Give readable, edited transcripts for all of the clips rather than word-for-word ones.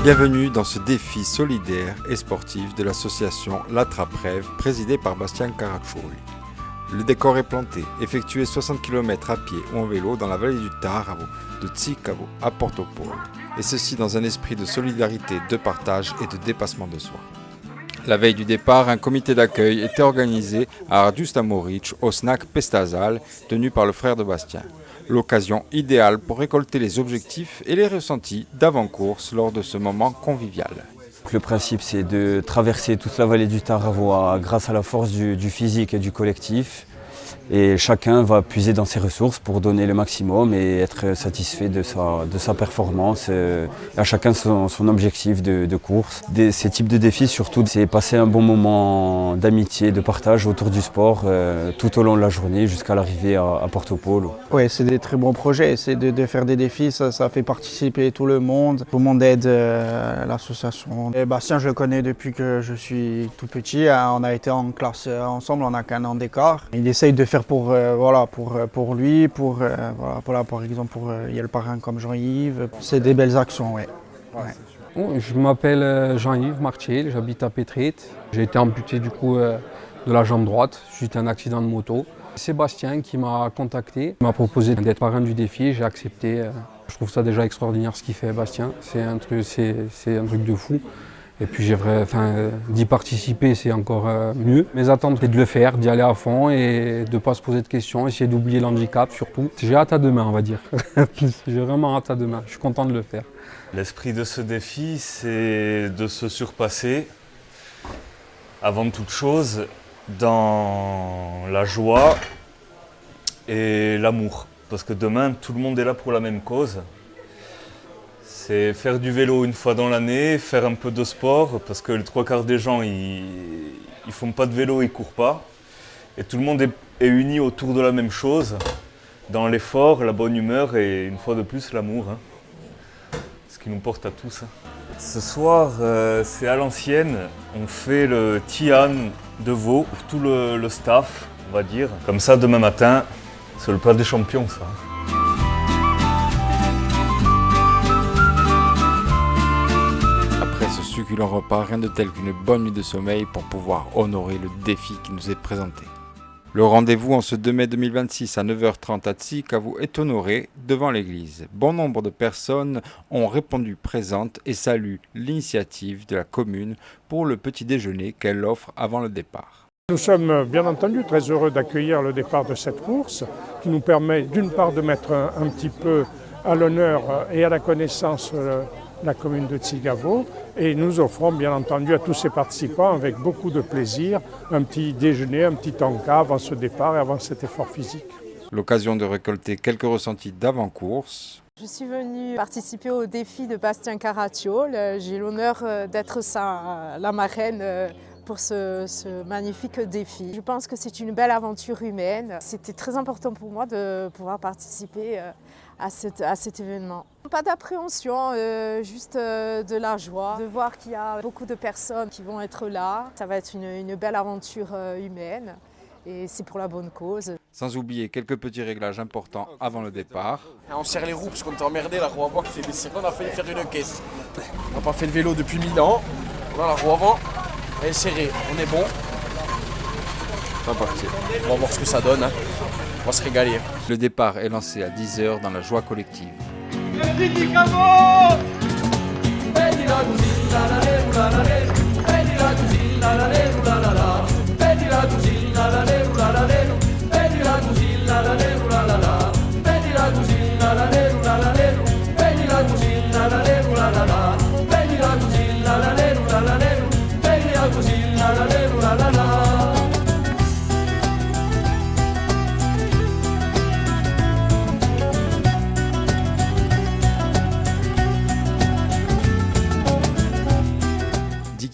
Bienvenue dans ce défi solidaire et sportif de l'association L'Attrape-Rêve présidée par Bastien Caraccioli. Le décor est planté, effectuez 60 km à pied ou en vélo dans la vallée du Taravo, de Tsicavo à Portopolo. Et ceci dans un esprit de solidarité, de partage et de dépassement de soi. La veille du départ, un comité d'accueil était organisé à Ardiusta-Moric au snack Pestazal, tenu par le frère de Bastien. L'occasion idéale pour récolter les objectifs et les ressentis d'avant-course lors de ce moment convivial. Le principe, c'est de traverser toute la vallée du Taravo grâce à la force du physique et du collectif. Et chacun va puiser dans ses ressources pour donner le maximum et être satisfait de sa performance. Et à chacun son objectif de course. Ces types de défis, surtout, c'est passer un bon moment d'amitié, de partage autour du sport tout au long de la journée jusqu'à l'arrivée à Portopolo. Oui, c'est des très bons projets. C'est de faire des défis, ça fait participer tout le monde. Tout le monde aide l'association. Et Bastien, je le connais depuis que je suis tout petit. On a été en classe ensemble, on n'a qu'un an d'écart. Il essaye de faire pour lui, par exemple il y a le parrain comme Jean-Yves. C'est des belles actions, ouais. Je m'appelle Jean-Yves Martiel, j'habite à Pétret. J'ai été amputé du coup de la jambe droite suite à un accident de moto. Sébastien qui m'a contacté, m'a proposé d'être parrain du défi, j'ai accepté. Je trouve ça déjà extraordinaire ce qu'il fait Bastien, c'est un truc de fou. Et puis d'y participer, c'est encore mieux. Mes attentes, c'est de le faire, d'y aller à fond et de ne pas se poser de questions, essayer d'oublier l'handicap surtout. J'ai hâte à demain, on va dire. J'ai vraiment hâte à demain, je suis content de le faire. L'esprit de ce défi, c'est de se surpasser, avant toute chose, dans la joie et l'amour. Parce que demain, tout le monde est là pour la même cause. C'est faire du vélo une fois dans l'année, faire un peu de sport, parce que les trois quarts des gens, ils font pas de vélo, ils courent pas. Et tout le monde est uni autour de la même chose, dans l'effort, la bonne humeur et une fois de plus l'amour. Ce qui nous porte à tous. Ce soir, c'est à l'ancienne, on fait le Tian de veau pour tout le staff, on va dire. Comme ça, demain matin, c'est le plat des champions, ça. Après ce succulent repas, rien de tel qu'une bonne nuit de sommeil pour pouvoir honorer le défi qui nous est présenté. Le rendez-vous en ce 2 mai 2026 à 9h30 à Tsicavo est honoré devant l'église. Bon nombre de personnes ont répondu présentes et saluent l'initiative de la commune pour le petit déjeuner qu'elle offre avant le départ. Nous sommes bien entendu très heureux d'accueillir le départ de cette course qui nous permet d'une part de mettre un petit peu à l'honneur et à la connaissance la commune de Tsicavo et nous offrons bien entendu à tous ces participants avec beaucoup de plaisir un petit déjeuner, un petit encas avant ce départ et avant cet effort physique. L'occasion de récolter quelques ressentis d'avant-course. Je suis venue participer au défi de Bastien Caraccioli. J'ai l'honneur d'être la marraine pour ce magnifique défi. Je pense que c'est une belle aventure humaine. C'était très important pour moi de pouvoir participer à cet événement. Pas d'appréhension, juste de la joie, de voir qu'il y a beaucoup de personnes qui vont être là. Ça va être une belle aventure humaine et c'est pour la bonne cause. Sans oublier quelques petits réglages importants avant le départ. On serre les roues parce qu'on était emmerdé, la roue avant qui fait baisser. On a failli faire une caisse. On n'a pas fait le vélo depuis 1000 ans. Voilà, la roue avant, elle est serrée, on est bon. On va partir. On va voir ce que ça donne. On va se régaler. Le départ est lancé à 10h dans la joie collective.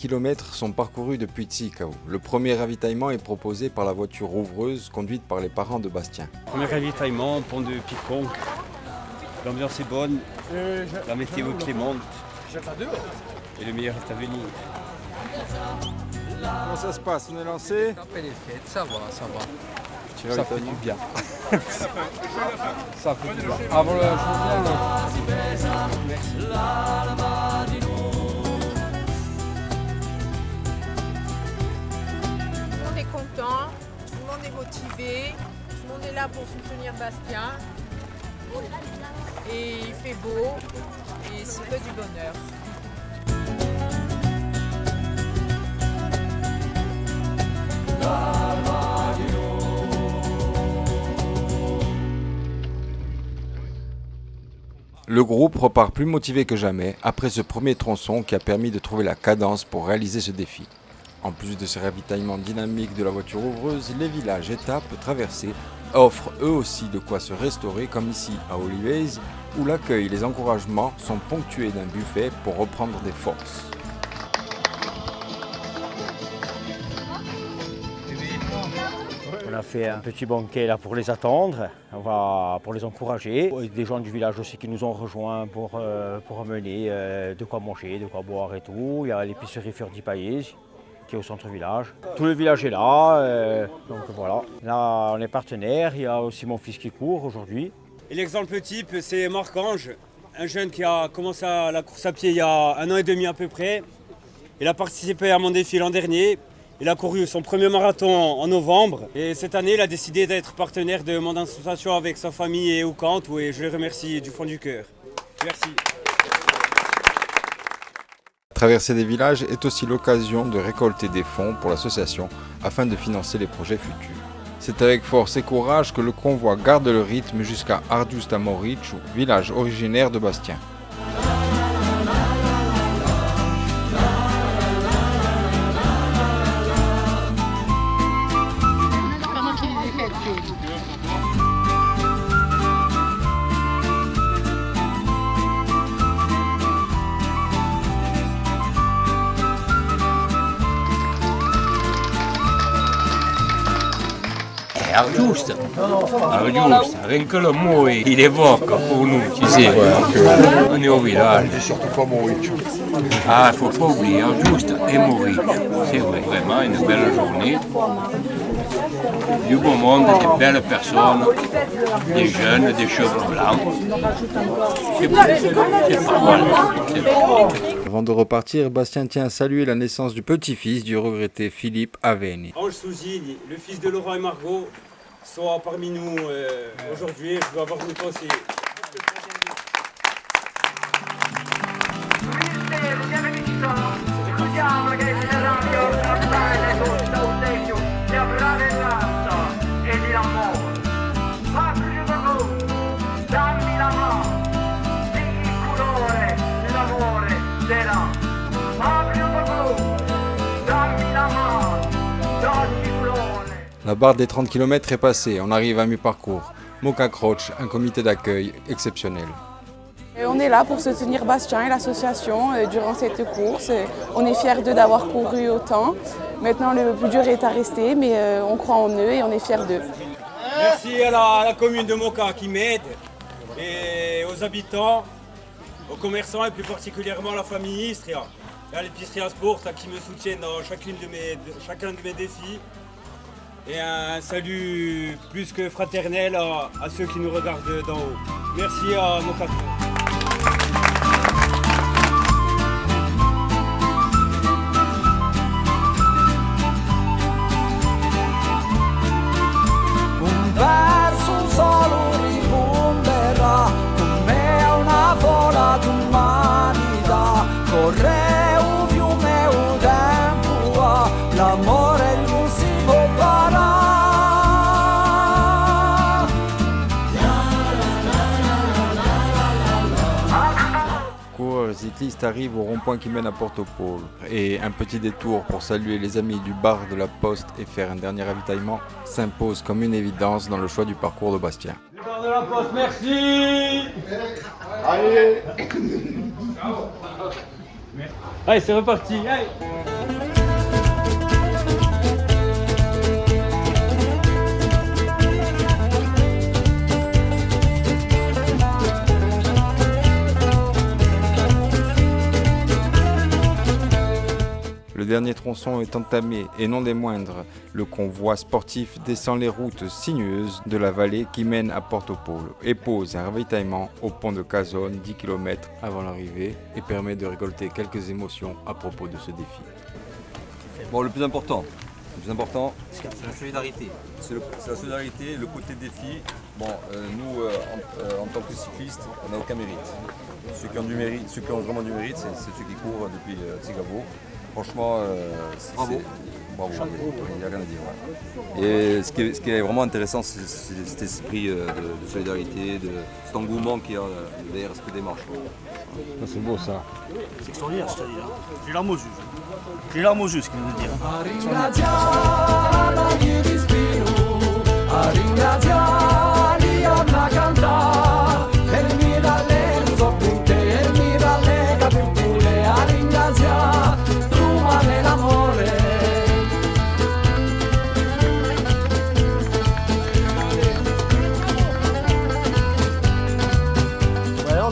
Kilomètres sont parcourus depuis Tsicavo. Le premier ravitaillement est proposé par la voiture ouvreuse conduite par les parents de Bastien. Premier ravitaillement, pont de Picon. L'ambiance est bonne, la météo clémente et le meilleur est à venir. Comment ça se passe? On est lancé? Après les fêtes, ça va. Ça fait du bien. Ça fait du bien. Avant le jour, est motivé, tout le monde est là pour soutenir Bastien. Et il fait beau et c'est que du bonheur. Le groupe repart plus motivé que jamais après ce premier tronçon qui a permis de trouver la cadence pour réaliser ce défi. En plus de ces ravitaillements dynamiques de la voiture ouvreuse, les villages étapes traversés offrent eux aussi de quoi se restaurer comme ici à Olivaise où l'accueil et les encouragements sont ponctués d'un buffet pour reprendre des forces. On a fait un petit banquet là pour les attendre, pour les encourager. Des gens du village aussi qui nous ont rejoints pour amener de quoi manger, de quoi boire et tout. Il y a l'épicerie Ferdi-Paillez qui est au centre-village. Tout le village est là, donc voilà. Là on est partenaires, il y a aussi mon fils qui court aujourd'hui. Et l'exemple type, c'est Marc-Ange, un jeune qui a commencé la course à pied il y a 1 an et demi à peu près. Il a participé à mon défi l'an dernier. Il a couru son premier marathon en novembre et cette année il a décidé d'être partenaire de mon association avec sa famille et Oucante et je le remercie du fond du cœur. Merci. Traverser des villages est aussi l'occasion de récolter des fonds pour l'association afin de financer les projets futurs. C'est avec force et courage que le convoi garde le rythme jusqu'à Ardiusta-Morici, village originaire de Bastien. Ardiusta, rien que le mot il évoque pour nous, tu sais, on est au village. Ah, il ne faut pas oublier Ardiusta et Morici, c'est vrai, vraiment une belle journée, du beau monde, des belles personnes, des jeunes, des cheveux blancs, c'est pas mal, c'est bon. Avant de repartir, Bastien tient à saluer la naissance du petit-fils du regretté Philippe Aveni. Ange Souzine, le fils de Laurent et Margot, soit parmi nous aujourd'hui. Je veux avoir une pensée. La barre des 30 km est passée, on arrive à mi-parcours. Moka Croce, un comité d'accueil exceptionnel. On est là pour soutenir Bastien et l'association durant cette course. On est fiers d'eux d'avoir couru autant. Maintenant, le plus dur est à rester, mais on croit en eux et on est fiers d'eux. Merci à la commune de Moka qui m'aide, et aux habitants, aux commerçants et plus particulièrement à la famille Istria, et à l'épicerie Sport qui me soutiennent dans chacun de mes défis. Et un salut plus que fraternel à ceux qui nous regardent d'en haut. Merci à Moka. Les cyclistes arrivent au rond-point qui mène à Porto-Polo et un petit détour pour saluer les amis du bar de la Poste et faire un dernier ravitaillement s'impose comme une évidence dans le choix du parcours de Bastien. Le bar de la Poste, merci. Allez. Allez, c'est reparti. Allez. Le dernier tronçon est entamé et non des moindres. Le convoi sportif descend les routes sinueuses de la vallée qui mène à Porto-Polo et pose un ravitaillement au pont de Casone 10 km avant l'arrivée et permet de récolter quelques émotions à propos de ce défi. Bon, le plus important, Le plus important, c'est la solidarité. C'est la solidarité, le côté défi. Bon, nous, en tant que cyclistes, on n'a aucun mérite. Ceux qui ont vraiment du mérite, c'est ceux qui courent depuis Tsigavo. Franchement, bravo. Bravo, il n'y a rien à dire. Ouais. Et ce qui est vraiment intéressant, c'est cet esprit de solidarité, de cet engouement qu'il y a derrière cette démarche. C'est beau ça. C'est extraordinaire, je te dis. J'ai l'arme aux yeux. J'ai l'arme aux yeux, ce qu'il veut dire.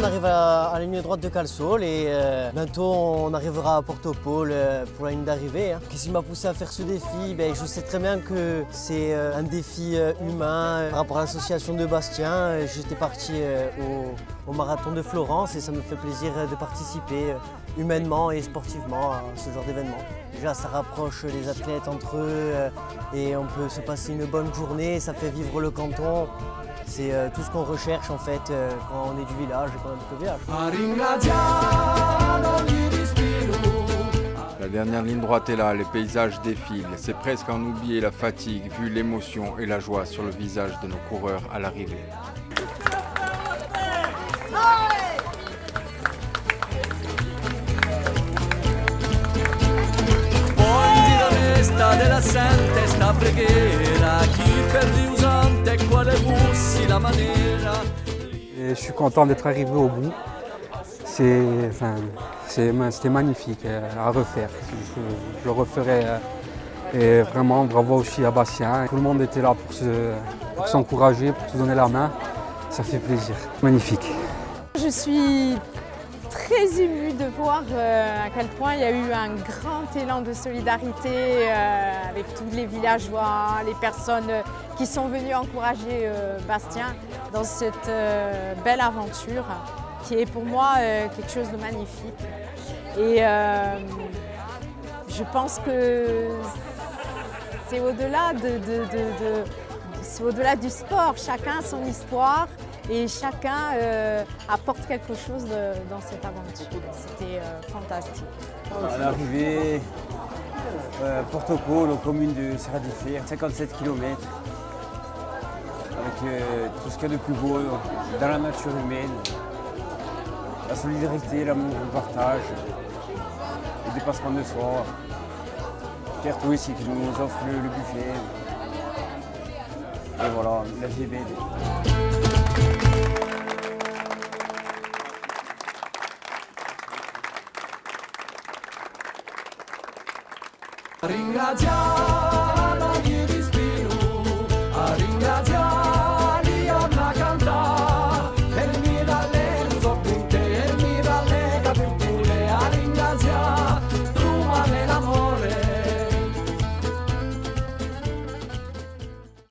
On arrive à la ligne droite de Calsol et bientôt on arrivera à Porto-Pôle pour la ligne d'arrivée. Qu'est-ce qui m'a poussé à faire ce défi? Je sais très bien que c'est un défi humain par rapport à l'association de Bastien. J'étais parti au marathon de Florence et ça me fait plaisir de participer humainement et sportivement à ce genre d'événement. Déjà ça rapproche les athlètes entre eux et on peut se passer une bonne journée, ça fait vivre le canton. C'est tout ce qu'on recherche en fait quand on est du village et qu'on habite au village. La dernière ligne droite est là, les paysages défilent. C'est presque à en oublier la fatigue vu l'émotion et la joie sur le visage de nos coureurs à l'arrivée. Et je suis content d'être arrivé au bout. C'était magnifique à refaire. Je le referai. Et vraiment, bravo aussi à Bastien. Tout le monde était là pour s'encourager, pour se donner la main. Ça fait plaisir. Magnifique. Je suis très émue de voir à quel point il y a eu un grand élan de solidarité avec tous les villageois, les personnes qui sont venues encourager Bastien dans cette belle aventure qui est pour moi quelque chose de magnifique. Et je pense que c'est au-delà c'est au-delà du sport. Chacun a son histoire. Et chacun apporte quelque chose dans cette aventure. C'était fantastique. À l'arrivée, Porto-Pôle, aux communes de Serradifert, 57 km, avec tout ce qu'il y a de plus beau dans la nature humaine, la solidarité, l'amour, le partage, le dépassement de soi. Pierre-Tout ici qui nous offre le buffet. Et voilà, la vie est belle. Ringraziare